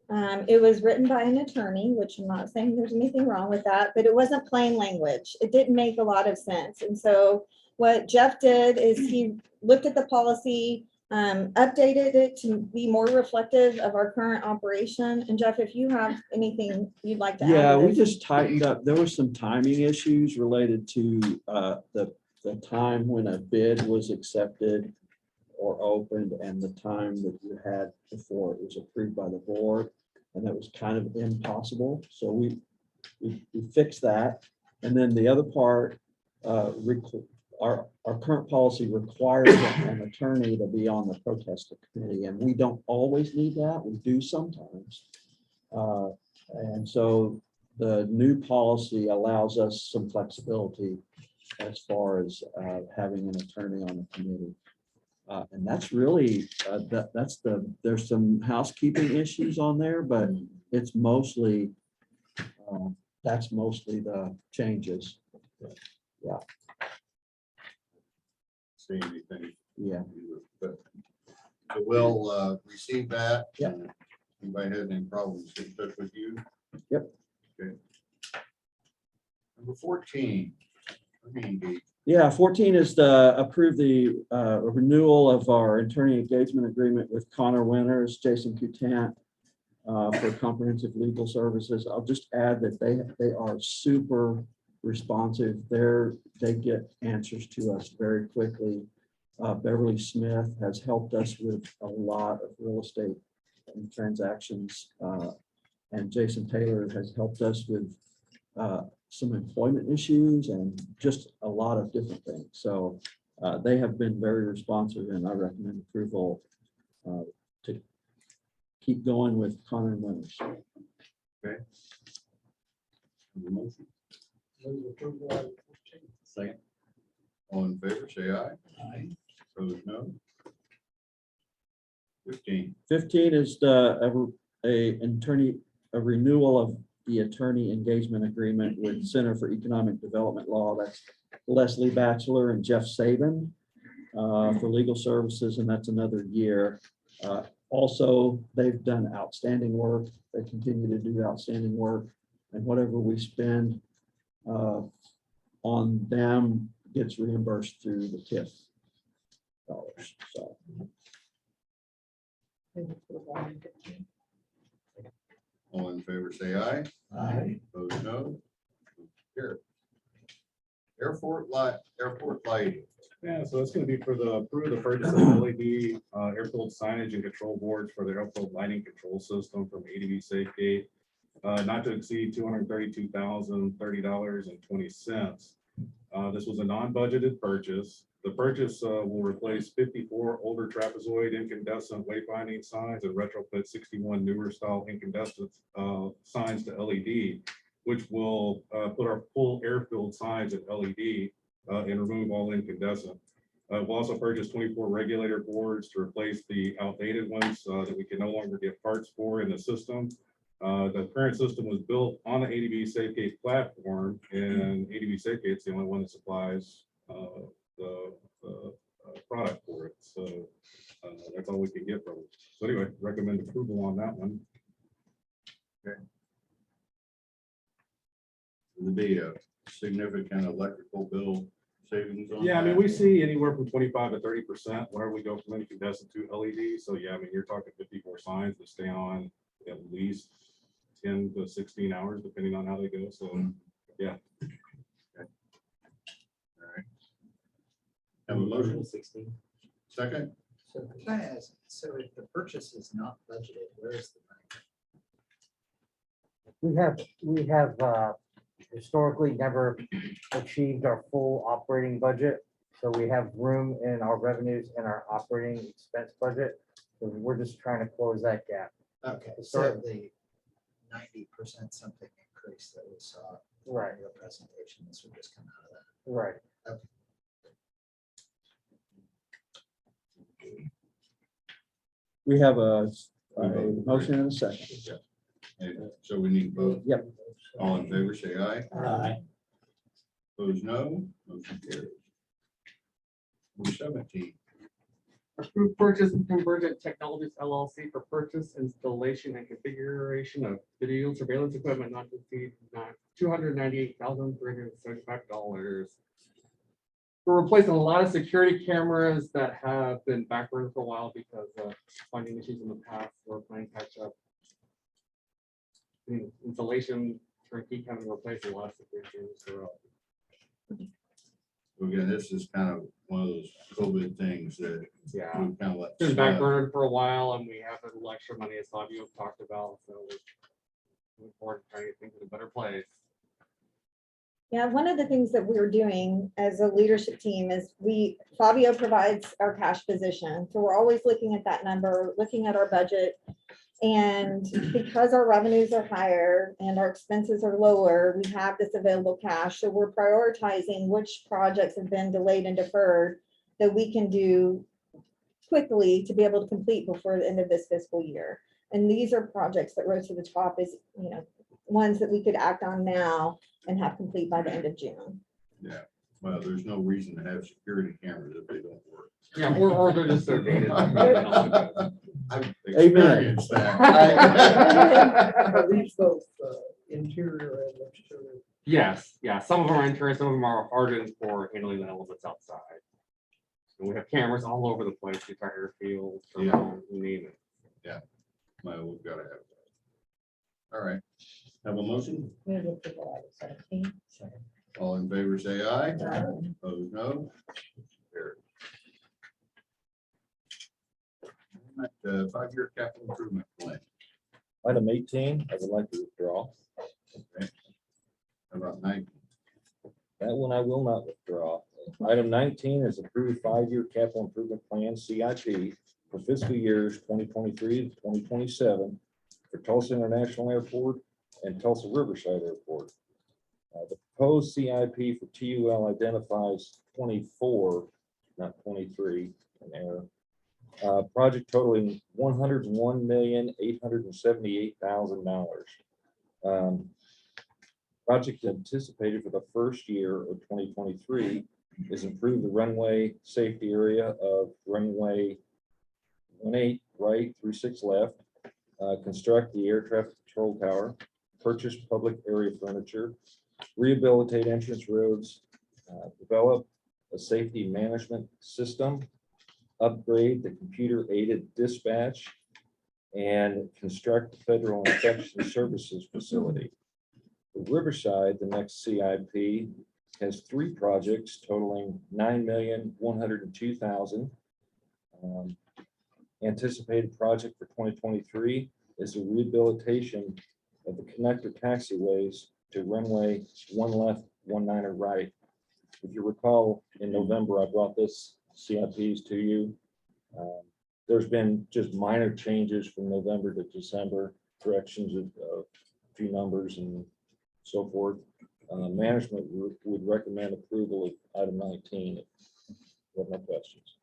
it was written by an attorney, which I'm not saying there's anything wrong with that, but it wasn't plain language. It didn't make a lot of sense. And so what Jeff did is he looked at the policy, updated it to be more reflective of our current operation. And Jeff, if you have anything you'd like to add. Yeah, to we this. just tightened up. There were some timing issues related to the time when a bid was accepted or opened and the time that you had before it was approved by the board. And that was kind of impossible. So we fixed that. And then the other part, our current policy requires an attorney to be on the protest committee, and we don't always need that. We do sometimes. And so the new policy allows us some flexibility as far as having an attorney on the committee. And that's really, there's some housekeeping issues on there, but it's mostly, that's mostly the changes. Yeah. See anything? Yeah. But so we'll receive that. Yep. Anybody has any problems, get in touch with you. Yep. Okay. Number 14. Yeah, 14 is to approve the renewal of our attorney engagement agreement with Connor Winters, Jason Cutant, for comprehensive legal services. I'll just add that they are super responsive. They get answers to us very quickly. Beverly Smith has helped us with a lot of real estate transactions, and Jason Taylor has helped us with some employment issues and just a lot of different things. So they have been very responsive, and I recommend approval to keep going with Connor and Winters. Okay. Motion. Second. All in favor, say aye. Aye. Opposed, no. 15. 15 is a renewal of the attorney engagement agreement with Center for Economic Development Law. That's Leslie Batchelor and Jeff Saban for legal services, and that's another year. Also, they've done outstanding work. They continue to do outstanding work, and whatever we spend on them gets reimbursed through the TIF dollars. So All in favor, say aye. Aye. Opposed, no. Here. Airport lighting. Yeah, so it's gonna be for the approve the purchase of LED air-filled signage and control boards for the air-filled lighting control system from ADB SafeGate. Not to exceed $232,030.20. This was a non-budgeted purchase. The purchase will replace 54 older trapezoid incandescent wayfinding signs and retrofit 61 newer style incandescent signs to LED, which will put our full air-filled signs at LED and remove all incandescent. We'll also purchase 24 regulator boards to replace the outdated ones that we can no longer get parts for in the system. The current system was built on the ADB SafeGate platform, and ADB SafeGate is the only one that supplies the product for it. So that's all we can get from it. So anyway, recommend approval on that one. Would be a significant electrical bill savings on Yeah, I mean, that? we see anywhere from 25 to 30% whenever we go from incandescent to LED. So yeah, I mean, you're talking 54 signs that stay on at least 10 to 16 hours, depending on how they go. So yeah. All right. Have a motion? 16. Second? So can I ask, so if the purchase is not budgeted, where is the money? We have historically never achieved our full operating budget. So we have room in our revenues and our operating expense budget. So we're just trying to close that gap. Okay, so Sorry. the 90% something increase that we saw Right. in your presentation, this would just come out of that. Right. we have a motion and a second. And so we need both. Yep. All in favor, say aye. Aye. Opposed, no. Motion carries. Number 17. Approved purchase of Convergent Technologies LLC for purchase, installation, and configuration of video surveillance equipment not to exceed $298,375. We're replacing a lot of security cameras that have been backward for a while because of finding issues in the past. We're playing catch up. The installation turnkey kind of replaced a lot of security cameras. Again, this is kind of one of those COVID things that Yeah. we kind of let. Been slide. backburnered for a while, and we have a little extra money, as Fabio talked about, so we're looking forward to trying to get things in a better place. Yeah, one of the things that we're doing as a leadership team is Fabio provides our cash position. So we're always looking at that number, looking at our budget. And because our revenues are higher and our expenses are lower, we have this available cash. So we're prioritizing which projects have been delayed and deferred that we can do quickly to be able to complete before the end of this fiscal year. And these are projects that rose to the top as, ones that we could act on now and have complete by the end of June. Yeah, well, there's no reason to have security cameras if they don't work. Yeah, or they're just so dated. I've experienced that. Are these both interior and exterior? Yes, yeah, some of them are interior, some of them are hardened for handling the elements outside. And we have cameras all over the place, the entire field, Yeah. you name it. Well, we've got to have that. All right, have a motion? Move approval item 17. All in favor, say aye. Opposed, no. Carried. 5-year capital improvement plan. Item 18, I would like to withdraw. How about 19? That one I will not withdraw. Item 19 is approved 5-year capital improvement plan, CIP, for fiscal years 2023 to 2027 for Tulsa International Airport and Tulsa Riverside Airport. The proposed CIP for TUL identifies 24, not 23, an error. Project totaling $101,878,000. Project anticipated for the first year of 2023 is improve the runway safety area of runway 18 right through 6 left, construct the air traffic control tower, purchase public area furniture, rehabilitate entrance roads, develop a safety management system, upgrade the computer aided dispatch, and construct the federal inspection services facility. For Riverside, the next CIP has 3 projects totaling $9,102,000. Anticipated project for 2023 is the rehabilitation of the connector taxiways to runway 1 left, 19 right. If you recall, in November, I brought this CIPs to you. There's been just minor changes from November to December, corrections of a few numbers and so forth. Management would recommend approval of item 19. If you have no questions.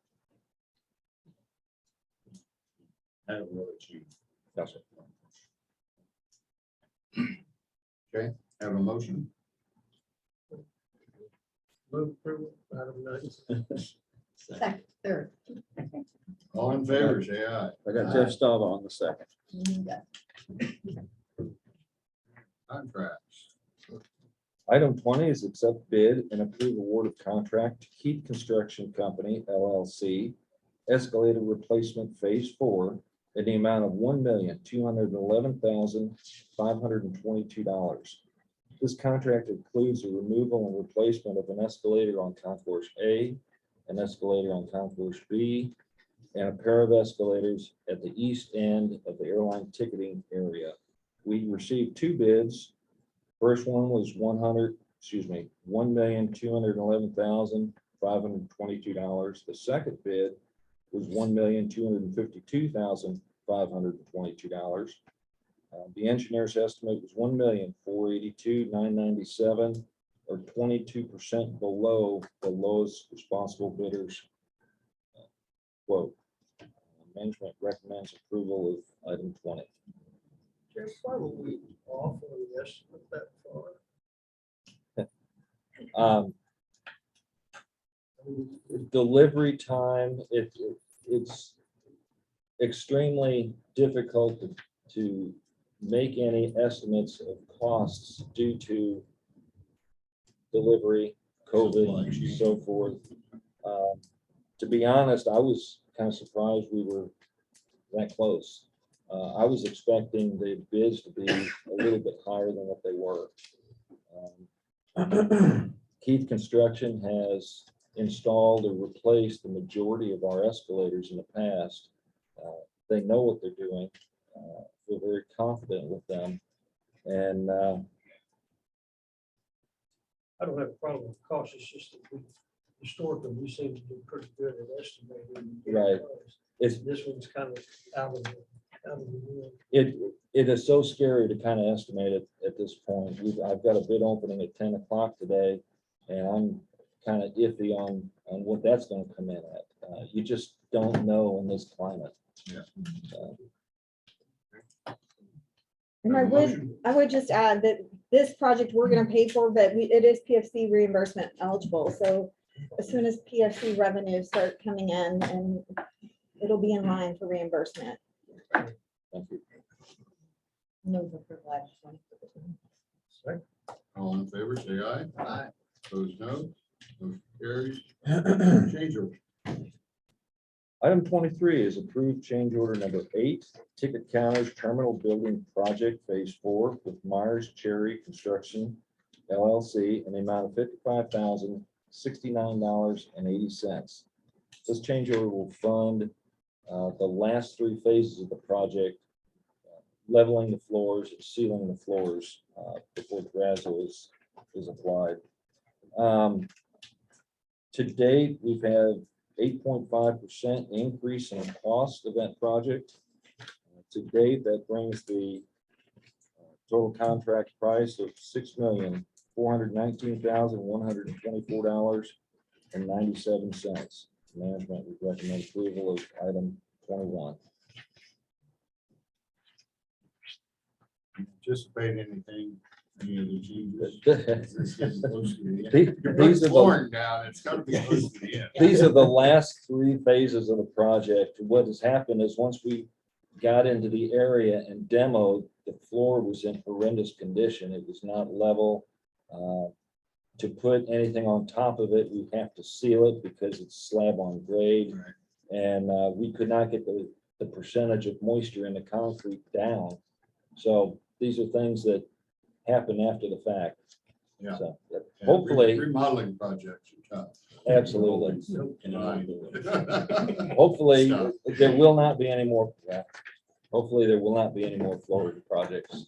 I haven't really achieved. Yes, sir. Okay, have a motion. Move approval, item 19. Second, third. All in favor, say aye. I got Jeff Staub on the second. Contracts. Item 20 is accept bid and approve award of contract to Keith Construction Company, LLC, escalator replacement phase 4 in the amount of $1,211,522. This contract includes the removal and replacement of an escalator on concourse A, an escalator on concourse B, and a pair of escalators at the east end of the airline ticketing area. We received 2 bids. First one was $1,211,522. The second bid was $1,252,522. The engineer's estimate was $1,482,997, or 22% below the lowest responsible bidder's quote. Management recommends approval of item 20. Jeff, why would we offer the estimate that far? Delivery time, it's extremely difficult to make any estimates of costs due to delivery, COVID, and so forth. To be honest, I was kind of surprised we were that close. I was expecting the bids to be a little bit higher than what they were. Keith Construction has installed or replaced the majority of our escalators in the past. They know what they're doing. We're very confident with them. And I don't have a problem with cost, it's just that we historically, we seem to do pretty good at estimating. Right. It's, This one's kind of out of the world. it is so scary to kind of estimate it at this point. I've got a bid opening at 10 o'clock today, and I'm kind of iffy on what that's going to come in at. You just don't know in this climate. Yeah. And Have a motion. I would just add that this project we're gonna pay for, but it is PFC reimbursement eligible. So as soon as PFC revenues start coming in, and it'll be in line for reimbursement. Thank you. No, for privilege. All in favor, say aye. Aye. Opposed, no. Motion carries. Change order. Item 23 is approved change order number 8, ticket counters terminal building project phase 4 with Myers Cherry Construction LLC in the amount of $55,069.80. This change order will fund the last 3 phases of the project, leveling the floors and sealing the floors before the gravel is applied. To date, we've had 8.5% increase in the cost of that project. To date, that brings the total contract price of $6,492,000 $419,124.97. Management would recommend approval of item 21. Anticipate anything, any other changes? These You're are the- flooring down, it's gonna be close to the end. These are the last three phases of the project. What has happened is once we got into the area and demoed, the floor was in horrendous condition. It was not level. To put anything on top of it, we have to seal it because it's slab on grade. Right. And we could not get the percentage of moisture in the concrete down. So these are things that happen after the fact. Yeah. So Yeah, hopefully, Remodeling projects are tough. absolutely. Right. Hopefully, Stop. there will not be any more. Hopefully, there will not be any more floor projects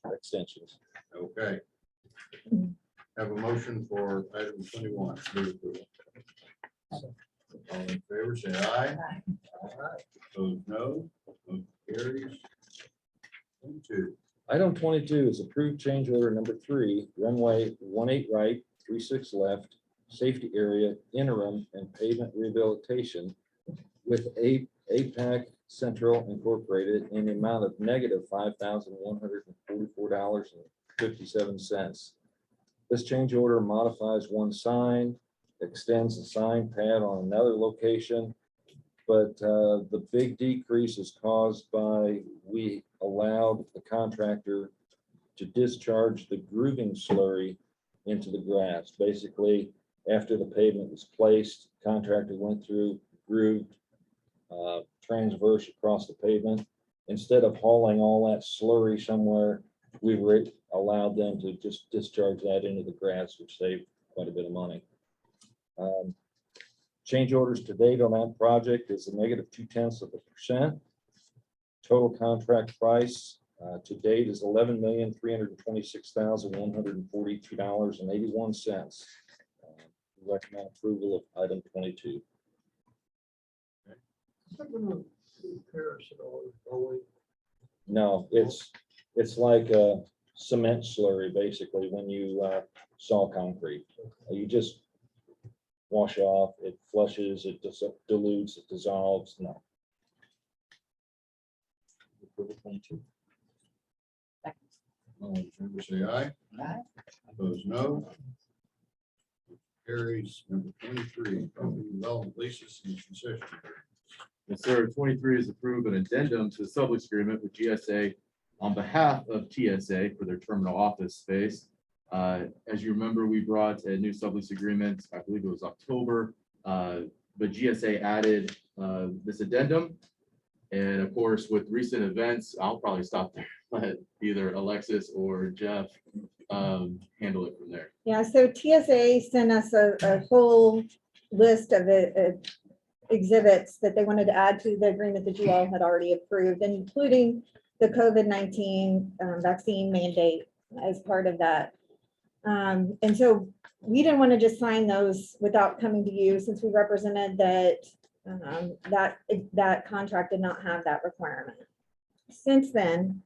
extensions. Okay. Have a motion for item 21. Move approval. All in favor, say aye. Opposed, no. Motion carries. 22. Item 22 is approved change order number 3, runway 18 right, 36 left, safety area interim and pavement rehabilitation with APAC Central Incorporated in the amount of negative $5,144.57. This change order modifies one sign, extends the sign pad on another location, but the big decrease is caused by we allowed the contractor to discharge the grooving slurry into the grass. Basically, after the pavement was placed, contractor went through, grooved transverse across the pavement. Instead of hauling all that slurry somewhere, we were allowed them to just discharge that into the grass, which saved quite a bit of money. Change orders to date on that project is a negative 0.2%. Total contract price to date is $11,326,142.81. Recommend approval of item 22. No, it's like a cement slurry, basically, when you saw concrete. You just wash off, it flushes, it dilutes, it dissolves. No. Approval 22. All in favor, say aye. Aye. Opposed, no. Carries. Number 23, property development leases and concession. Yes, sir. 23 is approve an addendum to the sublease agreement with GSA on behalf of TSA for their terminal office space. As you remember, we brought a new sublease agreement, I believe it was October, but GSA added this addendum. And of course, with recent events, I'll probably stop there, let either Alexis or Jeff handle it from there. Yeah, so TSA sent us a whole list of exhibits that they wanted to add to the agreement that you all had already approved, including the COVID-19 vaccine mandate as part of that. And so we didn't want to just sign those without coming to you, since we represented that that contract did not have that requirement. Since then,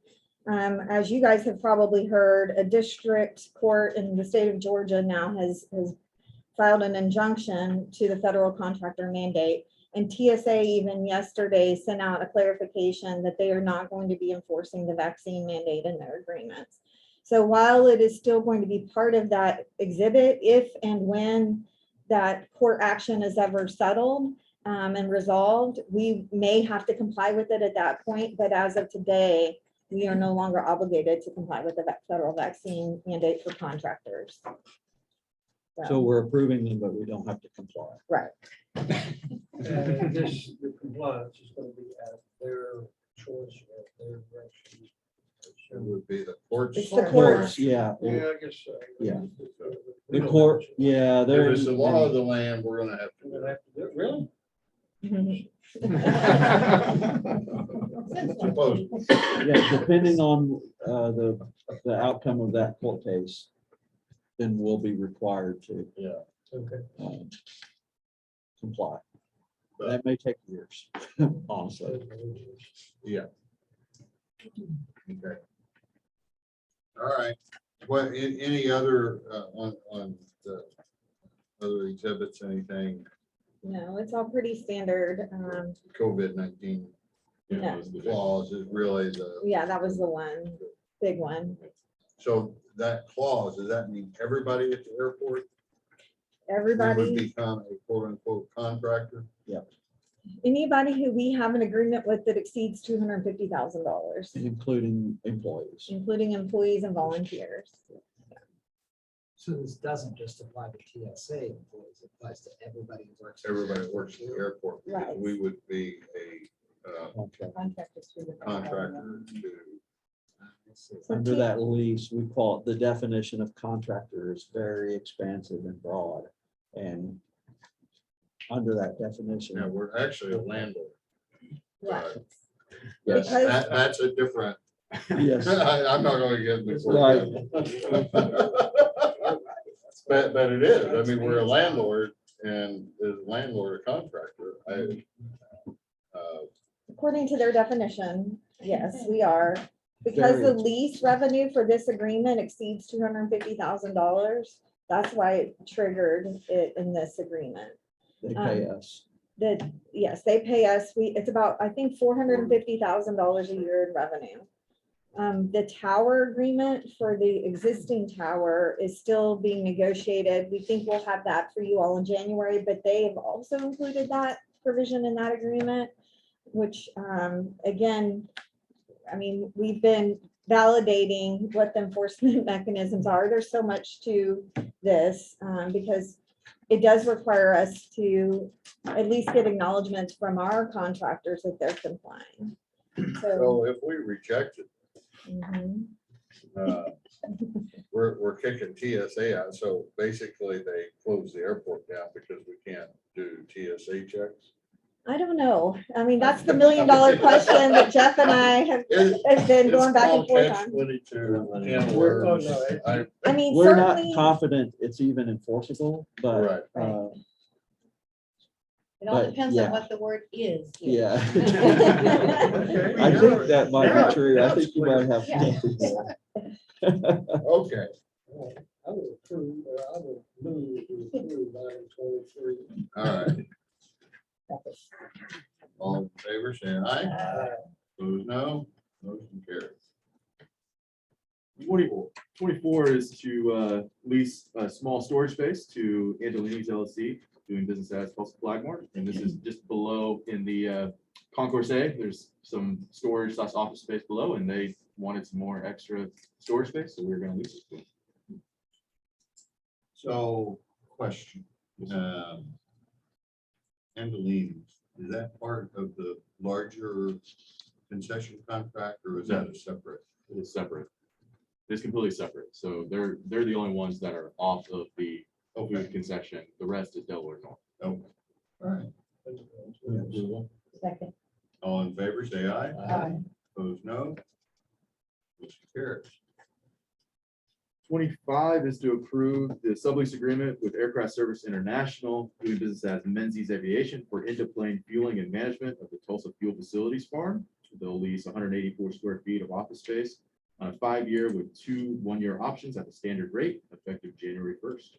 as you guys have probably heard, a district court in the state of Georgia now has filed an injunction to the federal contractor mandate. And TSA even yesterday sent out a clarification that they are not going to be enforcing the vaccine mandate in their agreements. So while it is still going to be part of that exhibit, if and when that court action is ever settled and resolved, we may have to comply with it at that point. But as of today, we are no longer obligated to comply with the federal vaccine mandate for contractors. So we're approving them, but we don't have to comply. Right. This, the compliance is going to be at their choice or their direction. It would be the courts. It's the courts. Yeah. Yeah, I guess so. Yeah. The court, yeah, If there it's is. the law of the land, we're gonna have to We're do gonna it. have to do it, really? Suppose. Yeah, depending on the outcome of that court case, then we'll be required to Okay. comply. That may take years, honestly. Yeah. Okay. All right. What, any other, on the other exhibits, anything No, it's all pretty standard. COVID-19 No. clause is really the, Yeah, that was the one, big one. so that clause, does that mean everybody at the airport would Everybody, become a quote unquote contractor? anybody who we have an agreement with that exceeds $250,000, Including employees. including employees and volunteers. So this doesn't just apply to TSA employees, it applies to everybody who works. Everybody that works at the airport, because Right. we would be a Okay. Contractors through the. contractor to, So Under T- that lease, we call it, the definition of contractor is very expansive and broad. And under that definition. yeah, we're actually a landlord. Right. Yes. Because That's a different, Yes. I'm not gonna get into. Right. But it is, I mean, we're a landlord and is landlord a contractor? according to their definition, yes, we are. Because the lease revenue for this agreement exceeds $250,000, that's why it triggered it in this agreement. They pay us. That, yes, they pay us, it's about, I think, $450,000 a year in revenue. The tower agreement for the existing tower is still being negotiated. We think we'll have that for you all in January, but they have also included that provision in that agreement, which, again, I mean, we've been validating what the enforcement mechanisms are. There's so much to this, because it does require us to at least get acknowledgements from our contractors that they're complying. So, So if we reject it, mhm. we're kicking TSA out. So basically they close the airport down because we can't do TSA checks. I don't know. I mean, that's the $1 million question that Jeff and I have been going back and forth on. 22. I mean, We're not certainly, confident it's even enforceable, but, Right. It all But, depends yeah. on what the word is. yeah. I think that might be true. I think you might have. Yeah. Okay, I would approve, or I would move to approve item 23. all right. All in favor, say aye. Opposed, no. Motion carries. 24 is to lease a small storage space to Angelini's LLC, doing business as Tulsa Flagmore. And this is just below in the concourse A. There's some storage / office space below, and they wanted some more extra storage space, so we're going to lease it to them. So, question. Angelini's, is that part of the larger concession contract or is that a separate? It is separate. It's completely separate. So they're the only ones that are off of the food concession. The rest is Delaware North. Okay. All right. Second. All in favor, say aye. Aye. Opposed, no. Motion carries. 25 is to approve the sublease agreement with Aircraft Service International, doing business as Menzies Aviation for into-plane fueling and management of the Tulsa Fuel Facilities Farm. They'll lease 184 square feet of office space on a 5-year with 2 one-year options at the standard rate, effective January 1st.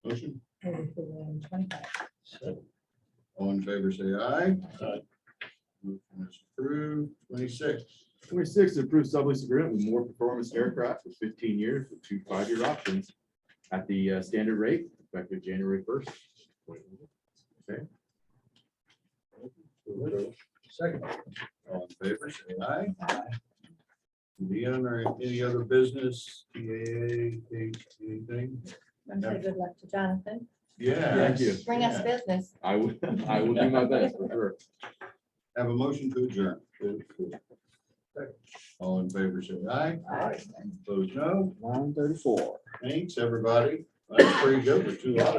Motion. Move approval item 25. All in favor, say aye. Motion is approved. 26. 26 is approved sublease agreement with More Performance Aircraft for 15 years with 2 5-year options at the standard rate, effective January 1st. Okay. Second. All in favor, say aye. Any other business, TAA, anything? I'm say good luck to Jonathan. Yeah. Thank you. Bring us business. I will do my best for sure. Have a motion to adjourn. All in favor, say aye. Aye. Opposed, no. 9:34. Thanks, everybody. That's pretty good for 2 hours.